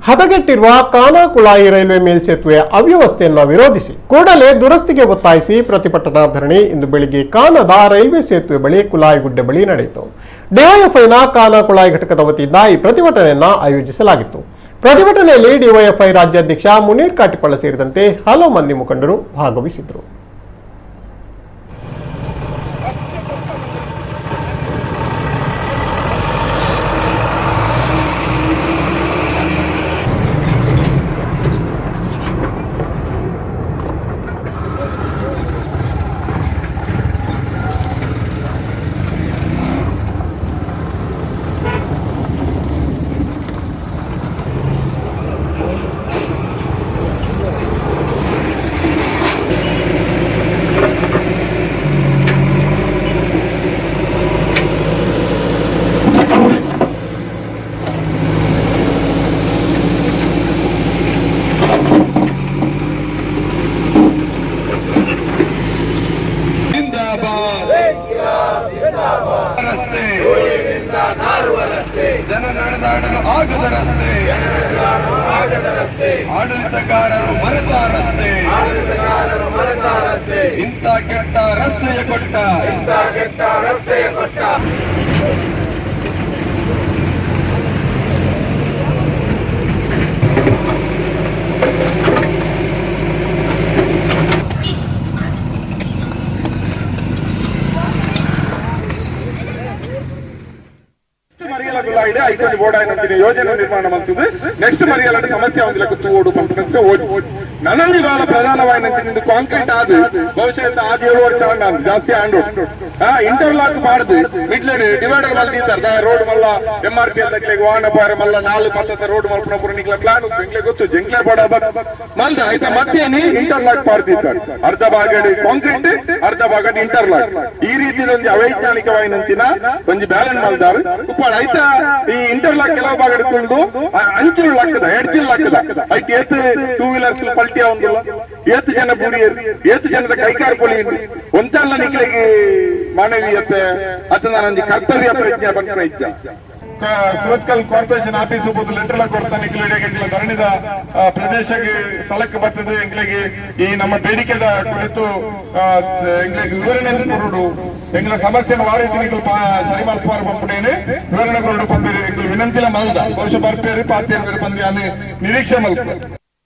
ಹದಗೆಟ್ಟಿರುವ ಕಾನಾಕುಳಾಯಿ railway ಮೇಲ್ಸೇತುವೆ ಅವ್ಯವಸ್ಥೆಯನ್ನು ವಿರೋಧಿಸಿ ಕೂಡಲೇ ದುರಸ್ತಿಗೆ ಒತ್ತಾಯಿಸಿ ಪ್ರತಿಭಟನಾ ಧರಣಿ ಇಂದು ಬೆಳಿಗ್ಗೆ ಕಾನದ ರೈಲ್ವೆ ಸೇತುವೆ ಬಳಿ ಕುಳಾಯಿಗುಡ್ಡೆ ಬಳಿ ನಡೆಯಿತು. ಡಿವೈಎಫ್ಐನ ಕಾನಾಕುಳಾಯಿ ಘಟಕದ ವತಿಯಿಂದ ಈ ಪ್ರತಿಭಟನೆಯನ್ನು ಆಯೋಜಿಸಲಾಗಿತ್ತು. ಪ್ರತಿಭಟನೆಯಲ್ಲಿ ಡಿವೈಎಫ್ಐ ರಾಜ್ಯಾಧ್ಯಕ್ಷ ಮುನೀರ್ ಕಾಟಿಪಳ್ಳ ಸೇರಿದಂತೆ ಹಲವು ಮಂದಿ ಮುಖಂಡರು ಭಾಗವಹಿಸಿದ್ದರು. ಜನ ನಡೆದಾಡಲು ಆಗದ ರಸ್ತೆ, ಆಡಳಿತಗಾರರು ಮರೆತ ರಸ್ತೆ, ಇಂಥ ಕೆಟ್ಟ ರಸ್ತೆಯ ಕೊಟ್ಟ ಐಕೊಂಡು ಬೋರ್ಡ್ ಯೋಜನೆ ನಿರ್ಮಾಣ ಮಾಡ್ತದೆ. ನೆಕ್ಸ್ಟ್ ಮರಿಯಲಾಂటి సమస్య ఉందిలకు తోడు పంపినట్లు ನನಗೆ ಬಹಳ ಪ್ರಧಾನವಾದ ಕಾಂಕ್ರೀಟ್ ಆದ ಭವಿಷ್ಯದ 7 ವರ್ಷ ಜಾಸ್ತಿ ಆಂಡು ಇಂಟರ್ಲಾಕ್ ಮಾಡುದು ಮಿಡ್ಲೆ ಡಿವೈಡರ್ ಮಲ್ದಿದ್ದಾರೆ ರೋಡ್ ಮಲ್ಲ MRP ಅದಕ್ಕೆ ವಾಹನ ಪಾರ ಮಲ್ಲ 4 ಪತ್ತದ ರೋಡ್ ಮಲ್ಪನ ಪುರ ನಿಕ್ಲ ಪ್ಲಾನ್ ಬೆಂಗ್ಲೆ ಗೊತ್ತು ಜಂಗ್ಲೆ ಬೋಡ ಮಲ್ದ ಆಯ್ತಾ ಮತ್ತೇನಿ ಇಂಟರ್ಲಾಕ್ ಪಾರ್ದಿದ್ದಾರೆ. ಅರ್ಧ ಭಾಗಡಿ ಕಾಂಕ್ರೀಟ್ ಅರ್ಧ ಭಾಗಡಿ ಇಂಟರ್ಲಾಕ್. ಈ ರೀತಿಯ ಒಂದು ಅವೈಜ್ಞಾನಿಕವಾದ ಒಂದು ಬ್ಯಾಲೆನ್ಸ್ ಮಲ್ದಾರು ಉಪ್ಪಾಳ ಆಯ್ತಾ. ಈ ಇಂಟರ್ಲಾಕ್ ಕೆಲವು ಭಾಗಡಿ ಕುಳ್ದು ಅಂಚುಲ್ ಲಾಕದ ಎಡ್ಜಿಲ್ ಲಾಕದ ಐಟ್ ಏತ್ 2 ವೀಲರ್ಸ್ ಪಲ್ಟಿಯ ಒಂದಿಲ್ಲ ಏತ್ ಜನ ಬುರಿಯರು ಏತ್ ಜನದ ಕೈಕಾರ ಪೊಲಿ ಒಂದಲ್ಲ ನಿಕ್ಲಿಗೆ ಮಾನವೀಯತೆ ಅಥವಾ ನನ್ನ ಕರ್ತವ್ಯ ಪ್ರಜ್ಞೆ ಬಂದ ಇಚ್ಛ ಸುರತ್ಕಲ್ ಕಾರ್ಪೊರೇಷನ್ ಆಫೀಸ್ ಲೆಟರ್ ಕೊಡ್ತಾನೆ ಧರಣಿದ ಪ್ರದೇಶಕ್ಕೆ ಸ್ಥಳಕ್ಕೆ ಬರ್ತದೆ ಎಂಗ್ಲಿಗೆ ಈ ನಮ್ಮ ಬೇಡಿಕೆದ ಕುರಿತು ಎಂಗ್ಲಿಗೆ ವಿವರಣೆ ಕೊಡು ಎಂಗ್ಲ ಸಮಸ್ಯೆನ ವಾರೀತಿ ಸರಿ ಮಲ್ಪಾರ ಪಂಪನೇನೆ ವಿವರಣೆ ಕೊರಡು ಪಂದಿರಿ ಎಂಗ್ಲು ವಿನಂತಿಲ ಮಲ್ದ ಬಹುಶಃ ಬರ್ಪೇರಿ ಪಾತಿಯರ್ ಬಂದಿ ಅಲ್ಲಿ ನಿರೀಕ್ಷೆ ಮಲ್ಪ